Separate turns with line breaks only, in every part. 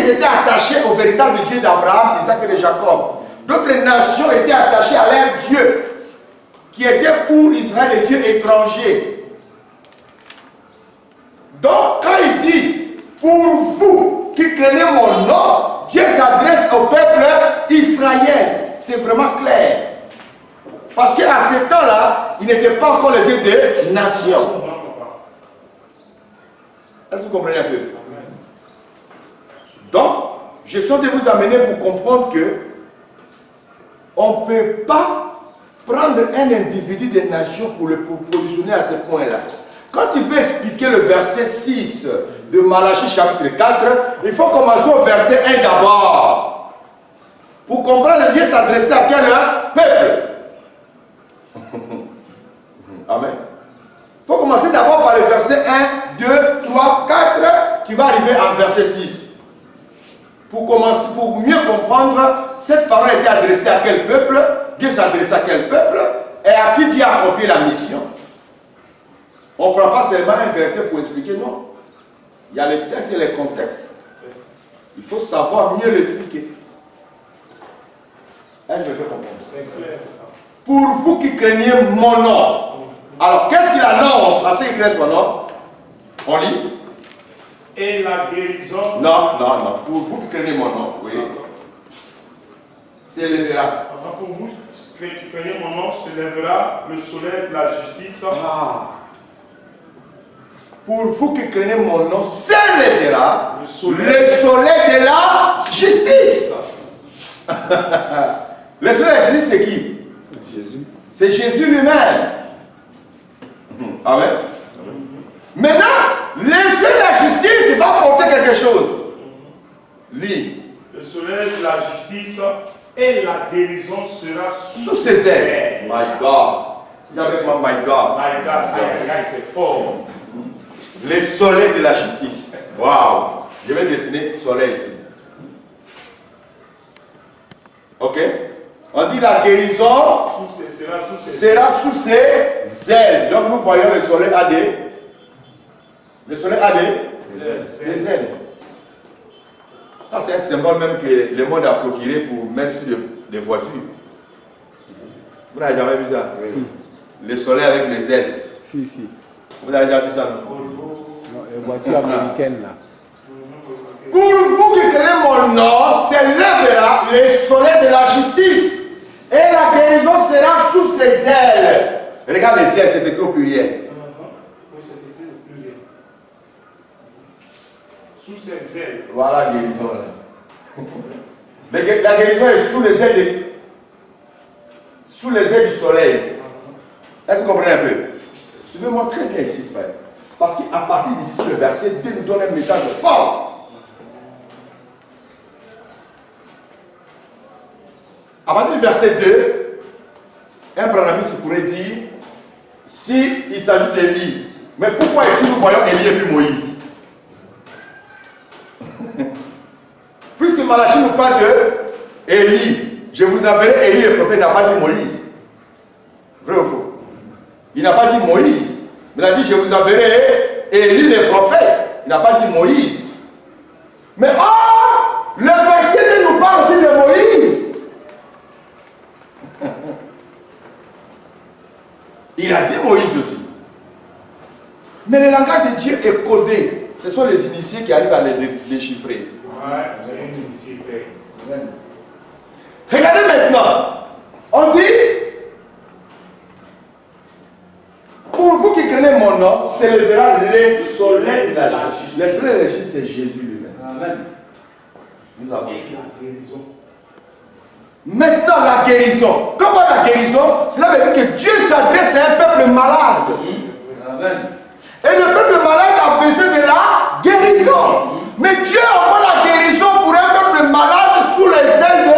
ils étaient attachés au véritable Dieu d'Abraham, d'Isaac et de Jacob. D'autres nations étaient attachées à leur Dieu, qui était pour Israël le Dieu étranger. Donc, quand il dit, pour vous qui craignez mon nom, Dieu s'adresse au peuple Israël. C'est vraiment clair. Parce qu'à ce temps-là, il n'était pas encore le Dieu des nations. Est-ce que vous comprenez un peu? Donc, je suis de vous amener pour comprendre que on ne peut pas prendre un individu des nations pour le positionner à ce point-là. Quand tu veux expliquer le verset 6 de Malachie chapitre 4, il faut commencer au verset 1 d'abord. Pour comprendre, Dieu s'adressait à quel peuple? Amen. Il faut commencer d'abord par le verset 1, 2, 3, 4, qui va arriver en verset 6. Pour mieux comprendre, cette parole était adressée à quel peuple, Dieu s'adressait à quel peuple, et à qui Dieu a confié la mission. On ne prend pas seulement un verset pour expliquer, non. Il y a les textes et les contextes. Il faut savoir mieux l'expliquer. Là, je me fais comprendre. Pour vous qui craignez mon nom. Alors, qu'est-ce qu'il annonce à ceux qui craignent son nom? On lit.
Et la guérison.
Non. Pour vous qui craignez mon nom, oui. S'élèvera.
Pour vous qui craignez mon nom, s'élèvera le soleil de la justice.
Pour vous qui craignez mon nom, s'élèvera le soleil de la justice. Le soleil de la justice, c'est qui? Jésus. C'est Jésus lui-même. Amen. Maintenant, le soleil de la justice, il va porter quelque chose. Lis. Le soleil de la justice et la guérison sera sous ses ailes. My God. C'est avec moi, my God. My God, c'est fort. Le soleil de la justice. Waouh. Je vais dessiner soleil ici. Ok. On dit la guérison sera sous ses ailes. Donc nous voyons le soleil a des. Le soleil a des ailes. Ça c'est un symbole même que le monde a procuré pour mettre sur des voitures. Vous n'avez jamais vu ça? Si. Le soleil avec les ailes.
Si.
Vous avez déjà vu ça?
Non, les voitures américaines là.
Pour vous qui craignez mon nom, s'élèvera le soleil de la justice. Et la guérison sera sous ses ailes. Regarde les ailes, c'est écrit au pluriel.
Oui, c'est écrit au pluriel. Sous ses ailes.
Voilà la guérison là. La guérison est sous les ailes du soleil. Est-ce que vous comprenez un peu? Suivez-moi très bien ici, frère. Parce qu'à partir d'ici, le verset 2 nous donne un message fort. À partir du verset 2, un branamiste pourrait dire, si il s'agit d'Élie, mais pourquoi ici nous voyons Élie et puis Moïse? Puisque Malachie nous parle de Élie, je vous enverrai Élie le prophète, il n'a pas dit Moïse. Vrai ou faux? Il n'a pas dit Moïse, mais il a dit je vous enverrai Élie le prophète. Il n'a pas dit Moïse. Mais le verset 2 nous parle aussi de Moïse. Il a dit Moïse aussi. Mais le langage de Dieu est codé. Ce sont les initiés qui arrivent à les déchiffrer.
Ouais, j'ai une initié.
Regardez maintenant. On dit, pour vous qui craignez mon nom, s'élèvera le soleil de la justice. Le soleil de la justice, c'est Jésus lui-même. Amen. Nous avons la guérison. Maintenant, la guérison. Comment la guérison? Cela veut dire que Dieu s'adresse à un peuple malade. Amen. Et le peuple malade a besoin de la guérison. Mais Dieu envoie la guérison pour un peuple malade sous les ailes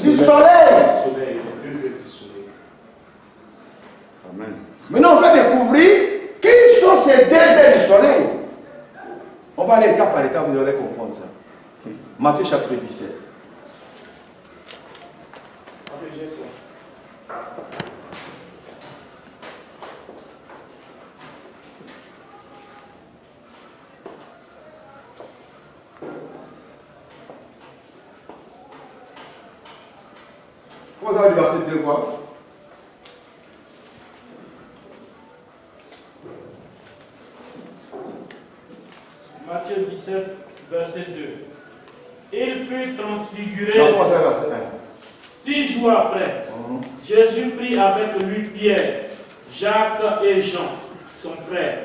du soleil. Amen. Maintenant, on va découvrir qui sont ces deux ailes du soleil. On va aller étape par étape, vous allez comprendre ça. Matthieu chapitre 17. Comment ça va du verset 2 fois?
Matthieu 17, verset 2. Il fut transfiguré.
Non, comment ça va verset 1?
6 jours après, Jésus prit avec lui Pierre, Jacques et Jean, son frère,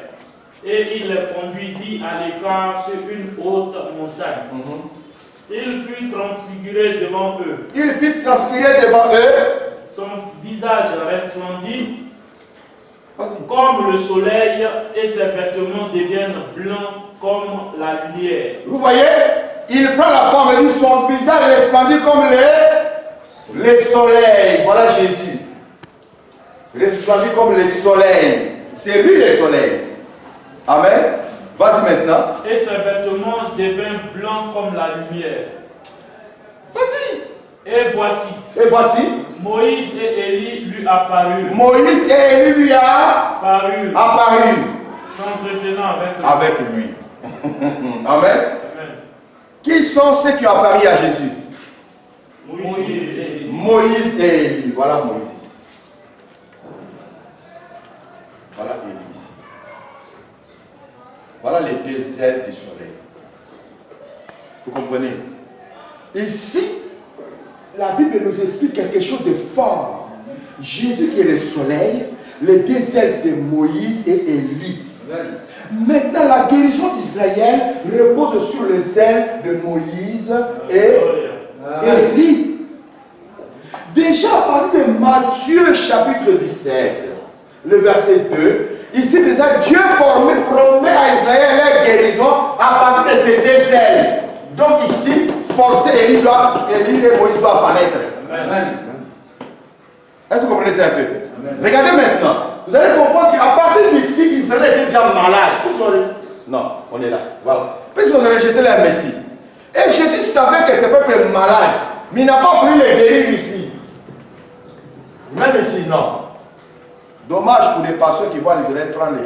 et il les conduisit à l'écart sur une haute montagne. Il fut transfiguré devant eux.
Il fut transfiguré devant eux.
Son visage resplendit comme le soleil et ses vêtements deviennent blancs comme la lumière.
Vous voyez, il prend la forme et dit son visage resplendit comme le soleil. Voilà Jésus. Resplendit comme le soleil. C'est lui le soleil. Amen. Vas-y maintenant.
Et ses vêtements deviennent blancs comme la lumière.
Vas-y.
Et voici.
Et voici.
Moïse et Élie lui apparurent.
Moïse et Élie lui apparu.
S'entretenant
Avec lui. Amen.
Amen.
Qui sont ceux qui ont apparu à Jésus?
Moïse et Élie.
Moïse et Élie. Voilà Moïse. Voilà Élie. Voilà les deux ailes du soleil. Vous comprenez? Ici, la Bible nous explique quelque chose de fort. Jésus qui est le soleil, les deux ailes c'est Moïse et Élie. Maintenant, la guérison d'Israël repose sur les ailes de Moïse et Élie. Déjà à partir de Matthieu chapitre 17, le verset 2, ici déjà Dieu promet à Israël la guérison à partir de ces deux ailes. Donc ici, forcé Élie et Moïse doivent apparaître.
Amen.
Est-ce que vous comprenez ça un peu? Regardez maintenant. Vous allez comprendre qu'à partir d'ici, Israël était déjà malade. Non, on est là. Voilà. Puisqu'ils ont rejeté leur Messie. Et Jésus savait que ce peuple est malade. Mais il n'a pas voulu les guérir ici. Même ici, non. Dommage pour les pasteurs qui voient l'Israël prendre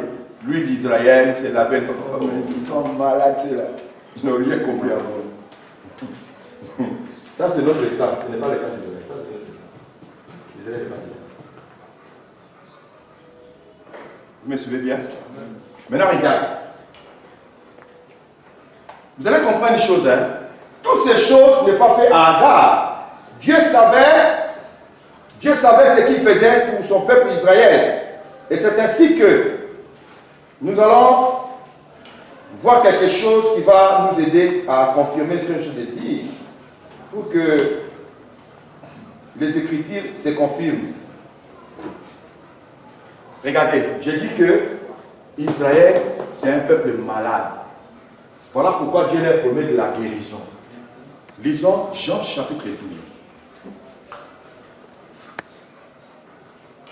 l'huile d'Israël, c'est la veille. Ils sont malades, ceux-là. Ils n'ont rien compris encore. Ça, c'est notre état. Ce n'est pas le cas d'Israël. L'Israël est pas bien. Vous me suivez bien? Maintenant, regarde. Vous allez comprendre une chose. Hein? Toutes ces choses ne sont pas faites à hasard. Dieu savait ce qu'il faisait pour son peuple Israël. Et c'est ainsi que nous allons voir quelque chose qui va nous aider à confirmer ce que je viens de dire. Pour que les Écritures se confirment. Regardez, j'ai dit que Israël, c'est un peuple malade. Voilà pourquoi Dieu leur promet de la guérison. Lisons Jean chapitre 12.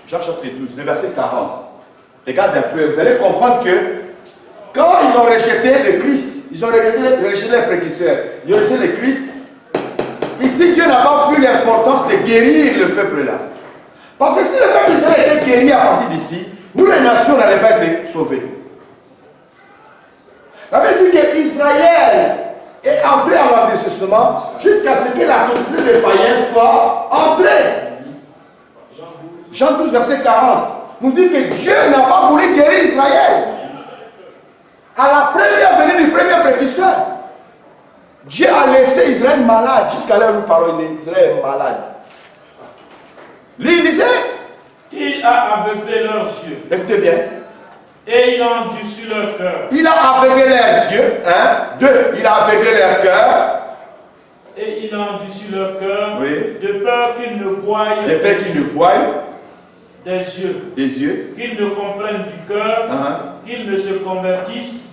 Jean chapitre 12, le verset 40. Regardez un peu, vous allez comprendre que quand ils ont rejeté le Christ, ils ont rejeté les précurseurs, ils ont rejeté le Christ, ici Dieu n'a pas vu l'importance de guérir le peuple là. Parce que si le peuple d'Israël était guéri à partir d'ici, nous les nations n'allaient pas être sauvées. Ça veut dire qu'Israël est entré en l'endurcissement jusqu'à ce que la doctrine des païens soit entrée. Jean 12, verset 40, nous dit que Dieu n'a pas voulu guérir Israël. À la première venue du premier précurseur, Dieu a laissé Israël malade jusqu'à l'heure où nous parlons. Israël est malade. Lui, il disait,
il a aveuglé leurs yeux.
Écoutez bien.
Et il a endurci leur cœur.
Il a aveuglé leurs yeux. 1, 2, il a aveuglé leur cœur.
Et il a endurci leur cœur.
Oui.
De peur qu'ils ne voient.
De peur qu'ils ne voient.
Des yeux.
Des yeux.
Qu'ils ne comprennent du cœur. Qu'ils ne se convertissent.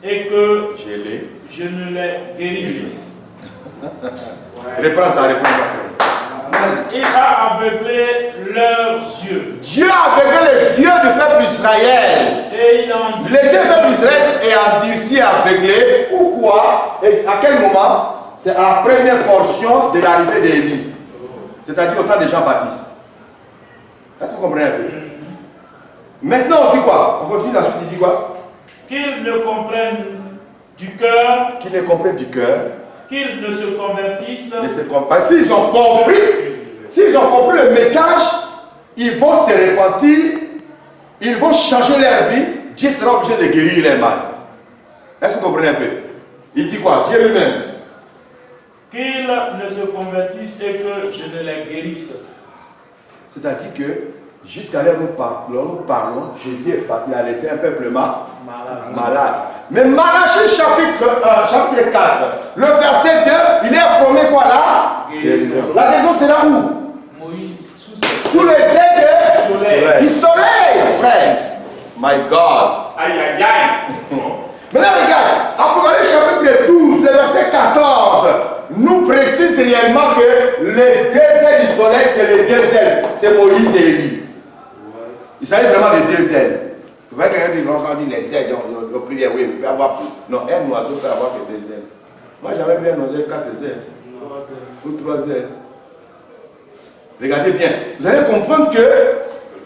Et que je ne les guérisse.
Réponse à réponse.
Il a aveuglé leurs yeux.
Dieu a aveuglé les yeux du peuple d'Israël.
Et il a endurci.
Laissez le peuple d'Israël et endurci, aveuglé. Pourquoi? Et à quel moment? C'est à la première portion de l'arrivée d'Élie. C'est-à-dire au temps de Jean-Baptiste. Est-ce que vous comprenez un peu? Maintenant, on dit quoi? On continue la suite, il dit quoi?
Qu'ils ne comprennent du cœur.
Qu'ils ne comprennent du cœur.
Qu'ils ne se convertissent.
S'ils ont compris, s'ils ont compris le message, ils vont se repentir, ils vont changer leur vie, Dieu sera obligé de guérir les mal. Est-ce que vous comprenez un peu? Il dit quoi? Dieu lui-même.
Qu'ils ne se convertissent et que je ne les guérisse.
C'est-à-dire que jusqu'à l'heure où nous parlons, Jésus est parti, il a laissé un peuple malade. Mais Malachie chapitre 4, le verset 2, il est promis quoi là? La guérison sera où?
Moïse,
sous les ailes du soleil, frères. My God.
Aïe, aïe, aïe.
Maintenant regarde, Apocalypse chapitre 12, le verset 14, nous précise réellement que les deux ailes du soleil, c'est les deux ailes. C'est Moïse et Élie. Il s'agit vraiment de deux ailes. Vous voyez quelqu'un qui dit les ailes, on prie, oui, il peut avoir plus. Non, un oiseau peut avoir que deux ailes. Moi, j'avais vu un oiseau avec 4 ailes. Ou 3 ailes. Regardez bien. Vous allez comprendre que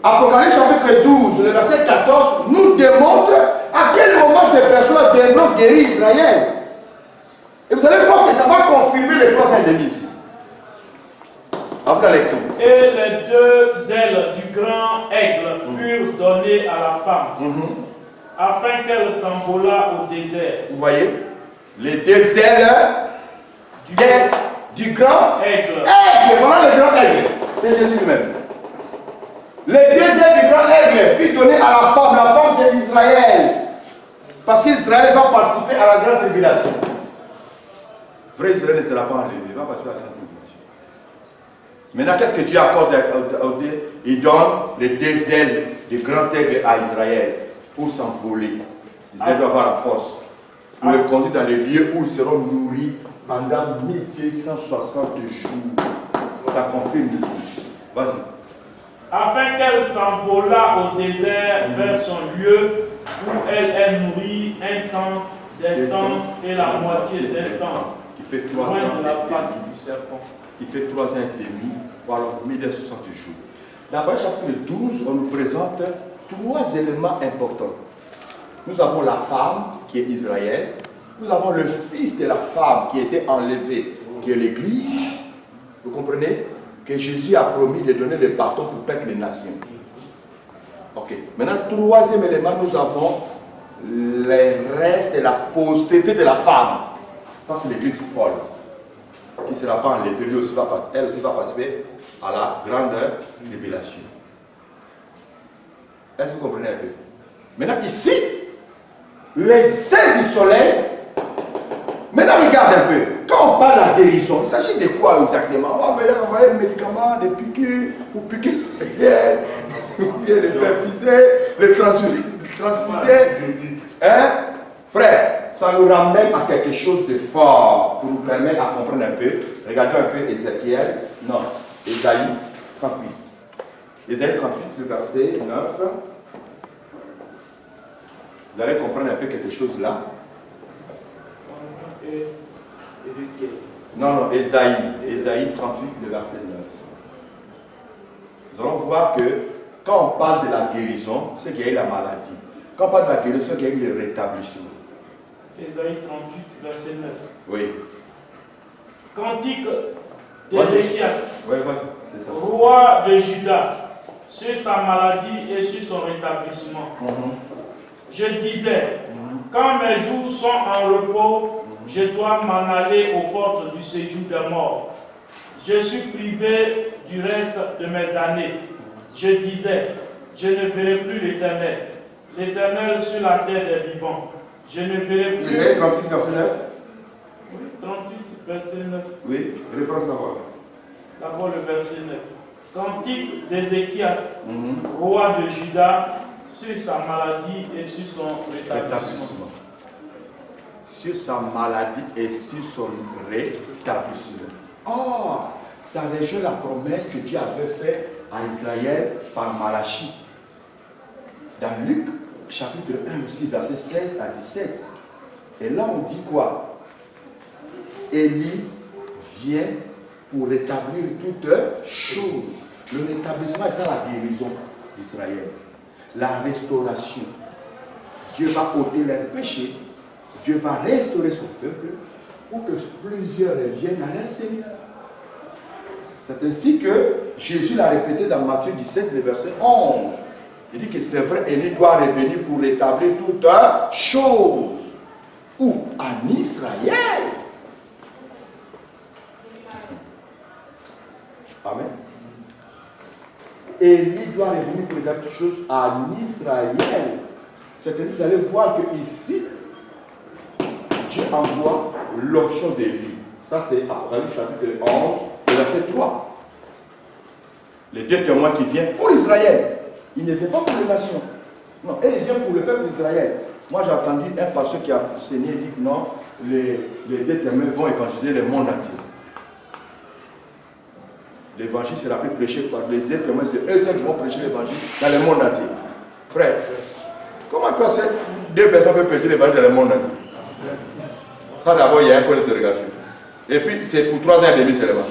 Apocalypse chapitre 12, le verset 14, nous démontre à quel moment ces personnes viendront guérir Israël. Et vous allez voir que ça va confirmer les 3 ennemis ici. À vous la lecture.
Et les 2 ailes du grand aigle furent données à la femme, afin qu'elle s'envolât au désert.
Vous voyez? Les 2 ailes du grand
aigle.
Voilà le grand aigle. C'est Jésus lui-même. Les 2 ailes du grand aigle furent données à la femme. La femme, c'est Israël. Parce qu'Israël va participer à la grande tribulation. Vrai Israël ne sera pas enlevé. Il va participer à la grande tribulation. Maintenant, qu'est-ce que Dieu accorde à Dieu? Il donne les 2 ailes du grand aigle à Israël pour s'envoler. Israël doit avoir la force pour le conduire dans les lieux où ils seront nourris pendant 1260 jours. Ça confirme ici. Vas-y.
Afin qu'elle s'envolât au désert vers son lieu où elle est nourrie un temps, des temps et la moitié d'un temps.
Qui fait 3 ans
de la face du serpent.
Il fait 3 ans et demi, ou alors 1060 jours. Dans le chapitre 12, on nous présente 3 éléments importants. Nous avons la femme qui est Israël. Nous avons le fils de la femme qui a été enlevé, qui est l'Église. Vous comprenez? Que Jésus a promis de donner le bâton pour perdre les nations. Ok. Maintenant, 3e élément, nous avons les restes de la postérité de la femme. Ça, c'est l'Église folle. Qui ne sera pas enlevée, elle aussi va participer à la grande tribulation. Est-ce que vous comprenez un peu? Maintenant, ici, les ailes du soleil. Maintenant, regarde un peu. Quand on parle de la guérison, il s'agit de quoi exactement? On va envoyer des médicaments, des piqûres, ou piquer ou bien les perfuser, les transfuser. Hein? Frère, ça nous ramène à quelque chose de fort pour nous permettre à comprendre un peu. Regardons un peu Ézéchiel, non, Ésaïe 38. Ésaïe 38, le verset 9. Vous allez comprendre un peu quelque chose là.
Ézéchiel.
Non, Ésaïe 38, le verset 9. Nous allons voir que quand on parle de la guérison, c'est qu'il y a eu la maladie. Quand on parle de la guérison, c'est qu'il y a eu le rétablissement.
Ésaïe 38, verset 9.
Oui.
Cantique d'Ézéchias,
Oui, c'est ça.
roi de Juda, sur sa maladie et sur son rétablissement. Je disais, quand mes jours sont en repos, je dois m'en aller aux portes du séjour des morts. Je suis privé du reste de mes années. Je disais, je ne verrai plus l'Éternel. L'Éternel sur la terre des vivants. Je ne verrai plus.
Ésaïe 38, verset 9.
Oui, 38, verset 9.
Oui, reprends ça.
D'abord le verset 9. Cantique d'Ézéchias, roi de Juda, sur sa maladie et sur son rétablissement.
Sur sa maladie et sur son rétablissement. Or, ça rejoint la promesse que Dieu avait faite à Israël par Malachie. Dans Luc, chapitre 1 aussi, verset 16 à 17. Et là, on dit quoi? Élie vient pour rétablir toutes choses. Le rétablissement, c'est ça la guérison d'Israël. La restauration. Dieu va ôter leurs péchés. Dieu va restaurer son peuple pour que plusieurs reviennent à leur Seigneur. C'est ainsi que Jésus l'a répété dans Matthieu 17, le verset 11. Il dit que c'est vrai, Élie doit revenir pour rétablir toutes choses. Où? En Israël. Amen. Élie doit revenir pour rétablir toutes choses en Israël. C'est-à-dire que vous allez voir que ici, Dieu envoie l'option d'Élie. Ça, c'est Apocalypse chapitre 11, verset 3. Les deux témoins qui viennent pour Israël. Il ne vient pas pour les nations. Non, et il vient pour le peuple d'Israël. Moi, j'ai entendu un pasteur qui a enseigné, dit que non, les deux témoins vont évangéliser le monde entier. L'évangile sera plus prêché par les deux témoins, c'est eux seuls qui vont prêcher l'évangile dans le monde entier. Frère, comment toi, ces deux personnes peuvent prêcher l'évangile dans le monde entier? Ça, d'abord, il y a un point d'interrogation. Et puis, c'est pour 3 ans et demi seulement.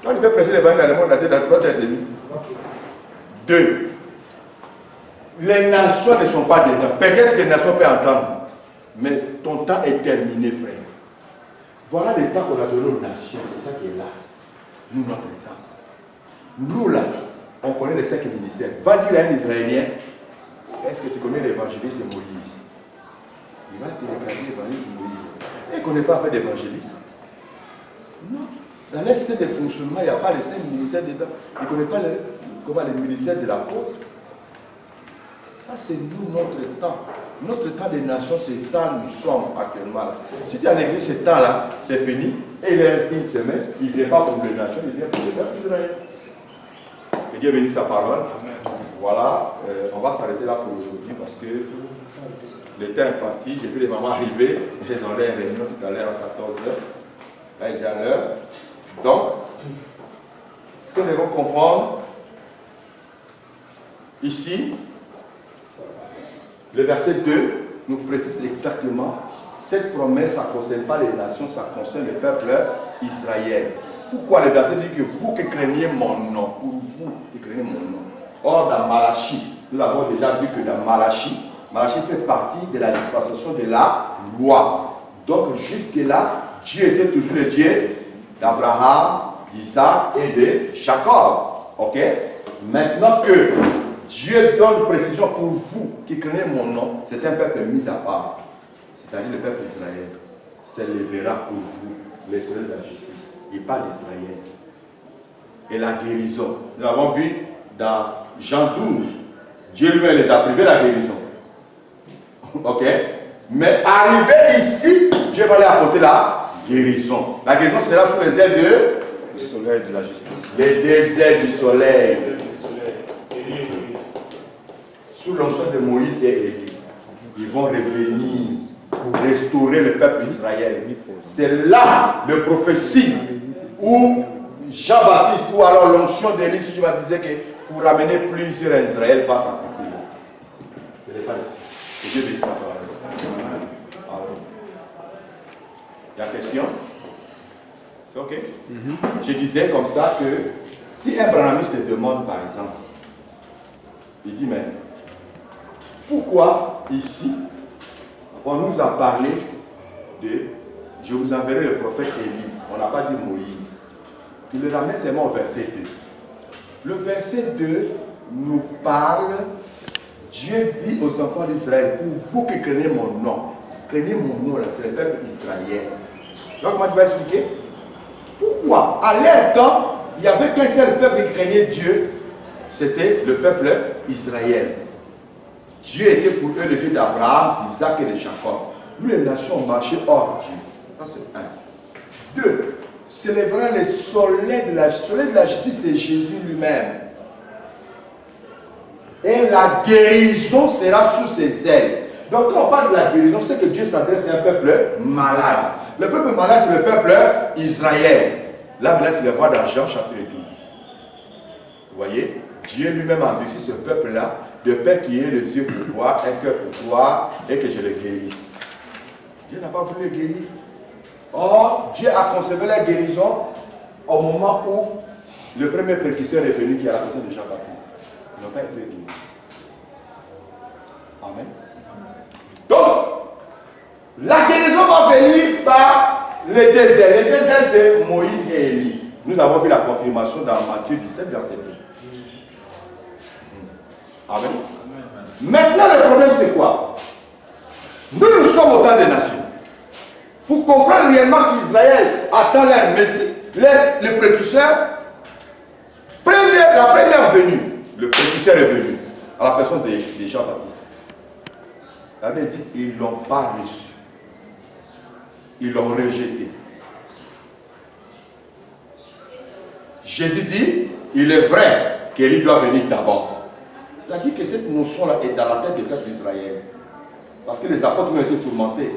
Donc, tu peux prêcher l'évangile dans le monde entier dans 3 ans et demi. 2. Les nations ne sont pas dedans. Peut-être que les nations peuvent entendre. Mais ton temps est terminé, frère. Voilà le temps qu'on a donné aux nations. C'est ça qui est là. Nous, notre temps. Nous, là, on connaît les 5 ministères. Va dire à un Israélien, est-ce que tu connais l'évangéliste de Moïse? Il va te regarder l'évangéliste de Moïse. Il ne connaît pas faire d'évangéliste. Non. Dans les systèmes de fonctionnement, il n'y a pas les 5 ministères dedans. Il ne connaît pas les ministères de l'apôtre. Ça, c'est nous, notre temps. Notre temps des nations, c'est ça nous sommes actuellement. Si tu es en église, ce temps-là, c'est fini. Et il reste une semaine, il ne vient pas pour les nations, il vient pour le peuple d'Israël. Que Dieu bénisse sa parole. Voilà, on va s'arrêter là pour aujourd'hui parce que le temps est parti. J'ai vu les mamans arriver. Elles ont l'air réunion tout à l'heure à 14h. Là, il est déjà l'heure. Donc, ce que nous devons comprendre, ici, le verset 2 nous précise exactement cette promesse, ça ne concerne pas les nations, ça concerne le peuple Israël. Pourquoi le verset dit que vous qui craignez mon nom, pour vous qui craignez mon nom. Or, dans Malachie, nous avons déjà vu que dans Malachie fait partie de la dispensation de la loi. Donc, jusque-là, Dieu était toujours le Dieu d'Abraham, d'Isaac et de Jacob. Ok? Maintenant que Dieu donne précision pour vous qui craignez mon nom, c'est un peuple mis à part. C'est-à-dire le peuple d'Israël. S'élèvera pour vous les soleils de la justice. Il parle d'Israël. Et la guérison. Nous avons vu dans Jean 12, Dieu lui-même les a privés de la guérison. Ok? Mais arrivé ici, Dieu va leur apporter la guérison. La guérison sera sous les ailes du soleil de la justice. Les deux ailes du soleil. Sous l'onction de Moïse et Élie, ils vont revenir pour restaurer le peuple d'Israël. C'est là le prophétie où Jean-Baptiste, ou alors l'onction d'Élie, si je me disais que pour ramener plusieurs à Israël va s'accomplir. Ce n'est pas ici. Que Dieu bénisse sa parole. Il y a question? C'est ok? Je disais comme ça que si un branhamiste te demande par exemple, il dit mais pourquoi ici on nous a parlé de je vous enverrai le prophète Élie, on n'a pas dit Moïse. Tu le ramènes seulement au verset 2. Le verset 2 nous parle, Dieu dit aux enfants d'Israël, pour vous qui craignez mon nom, c'est le peuple israélien. Donc comment tu vas expliquer? Pourquoi? À leur temps, il n'y avait qu'un seul peuple qui craignait Dieu, c'était le peuple Israël. Dieu était pour eux le Dieu d'Abraham, d'Isaac et de Jacob. Nous les nations ont marché hors Dieu. Ça c'est 1. 2. S'élèvera le soleil de la justice. Le soleil de la justice, c'est Jésus lui-même. Et la guérison sera sous ses ailes. Donc quand on parle de la guérison, c'est que Dieu s'adresse à un peuple malade. Le peuple malade, c'est le peuple Israël. Là maintenant, tu vas voir dans Jean chapitre 12. Vous voyez, Dieu lui-même a endurci ce peuple-là, de peur qu'il ait les yeux pour voir, un cœur pour voir, et que je le guérisse. Dieu n'a pas voulu le guérir. Or, Dieu a conservé la guérison au moment où le premier précurseur est venu, qui a la personne de Jean-Baptiste. Ils n'ont pas été guéris. Amen. Donc, la guérison va venir par les deux ailes. Les deux ailes, c'est Moïse et Élie. Nous avons vu la confirmation dans Matthieu 17, verset 2. Amen. Maintenant, le problème, c'est quoi? Nous sommes au temps des nations. Pour comprendre réellement qu'Israël attend leur Messie, le précurseur, la première venue, le précurseur est venu à la personne des Jean-Baptiste. La Bible dit qu'ils ne l'ont pas reçu. Ils l'ont rejeté. Jésus dit, il est vrai qu'il doit venir d'abord. C'est-à-dire que cette notion-là est dans la tête du peuple d'Israël. Parce que les apôtres ont été tourmentés.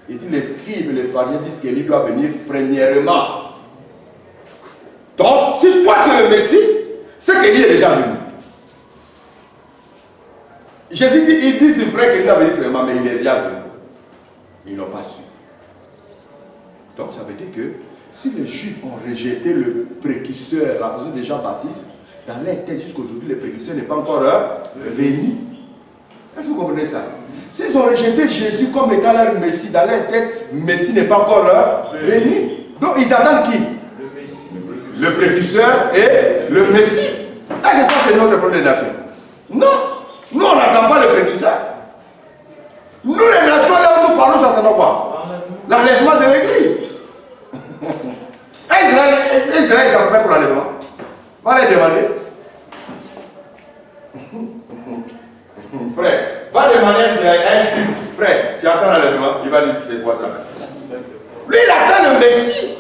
Il dit, les scribes et les pharisiens disent qu'il doit venir premièrement. Donc, si toi tu es le Messie, c'est qu'il est déjà venu. Jésus dit, ils disent c'est vrai qu'il doit venir premièrement, mais il est déjà venu. Ils n'ont pas su. Donc, ça veut dire que si les Juifs ont rejeté le précurseur, la personne de Jean-Baptiste, dans leur tête jusqu'à aujourd'hui, le précurseur n'est pas encore venu. Est-ce que vous comprenez ça? S'ils ont rejeté Jésus comme étant leur Messie, dans leur tête, Messie n'est pas encore venu. Donc ils attendent qui? Le Messie. Le précurseur et le Messie. Est-ce que ça c'est notre problème de nation? Non. Nous on n'attend pas le précurseur. Nous les nations là où nous parlons, nous attendons quoi? L'enlèvement de l'église. Israël s'en prépare pour l'enlèvement. Va les demander. Frère, va demander à un juif, frère, tu attends l'enlèvement, il va lui dire c'est quoi ça? Lui il attend le Messie.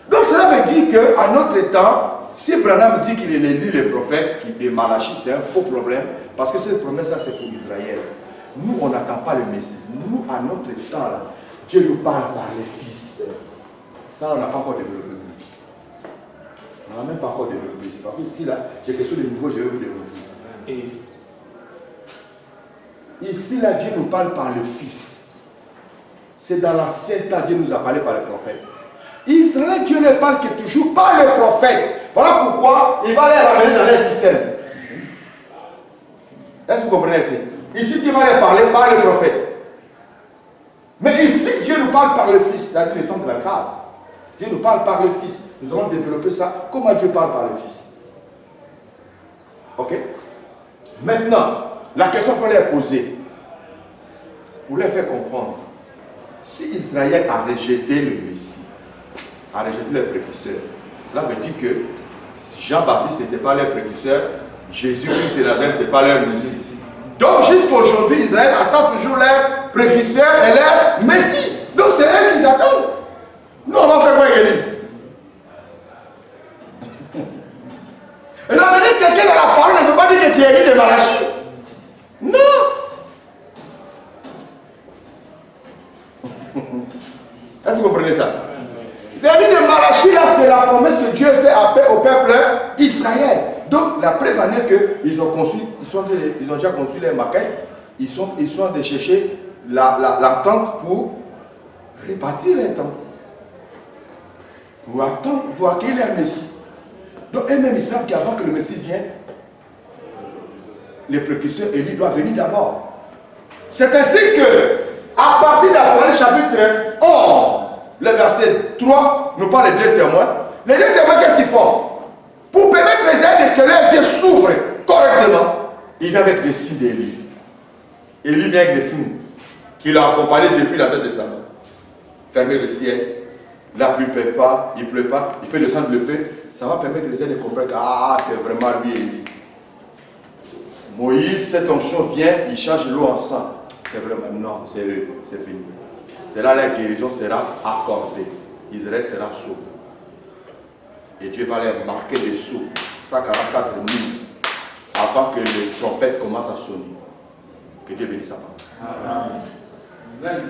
Donc cela veut dire qu'à notre temps, si Branham dit qu'il élit les prophètes, qu'il est Malachie, c'est un faux problème, parce que cette promesse-là c'est pour Israël. Nous on n'attend pas le Messie. Nous à notre temps là, Dieu nous parle par les fils. Ça on n'a pas encore développé. On n'a même pas encore développé. Parce que ici là, j'ai quelque chose de nouveau, je vais vous démontrer. Et ici là, Dieu nous parle par le Fils. C'est dans l'ancien temps, Dieu nous a parlé par le prophète. Israël, Dieu ne parle que toujours par le prophète. Voilà pourquoi il va les ramener dans leur système. Est-ce que vous comprenez ça? Ici, tu vas les parler par le prophète. Mais ici, Dieu nous parle par le Fils, c'est-à-dire le temps de la grâce. Dieu nous parle par le Fils. Nous allons développer ça. Comment Dieu parle par le Fils? Ok? Maintenant, la question qu'il faut leur poser, pour les faire comprendre, si Israël a rejeté le Messie, a rejeté le précurseur, cela veut dire que Jean-Baptiste n'était pas leur précurseur, Jésus-Christ de Nazareth n'était pas leur Messie. Donc jusqu'à aujourd'hui, Israël attend toujours leur précurseur et leur Messie. Donc c'est eux qui attendent. Nous on va faire quoi, Élie? Ramener quelqu'un dans la parole ne veut pas dire que tu es élu de Malachie. Non. Est-ce que vous comprenez ça? L'élu de Malachie, là, c'est la promesse que Dieu fait au peuple Israël. Donc, la preuve en est qu'ils ont conçu, ils ont déjà conçu les maquettes, ils sont de chercher la tente pour répartir les tentes. Pour attendre, pour accueillir leur Messie. Donc, eux-mêmes, ils savent qu'avant que le Messie vienne, les précurseurs Élie doivent venir d'abord. C'est ainsi que, à partir d'Apocalypse chapitre 11, le verset 3, nous parle des deux témoins. Les deux témoins, qu'est-ce qu'ils font? Pour permettre les aides que leurs yeux s'ouvrent correctement, il vient avec des signes d'Élie. Élie vient avec des signes qui l'ont accompagné depuis l'Ancien Testament. Fermer le ciel, la pluie ne pleut pas, il ne pleut pas, il fait descendre le feu. Ça va permettre les aides de comprendre que c'est vraiment lui Élie. Moïse, cette onction vient, il change l'eau en sang. C'est vraiment, non, c'est eux, c'est fini. C'est là la guérison sera accordée. Israël sera sauvé. Et Dieu va leur marquer des sauts, 144 000, avant que les trompettes commencent à sonner. Que Dieu bénisse sa main. Amen.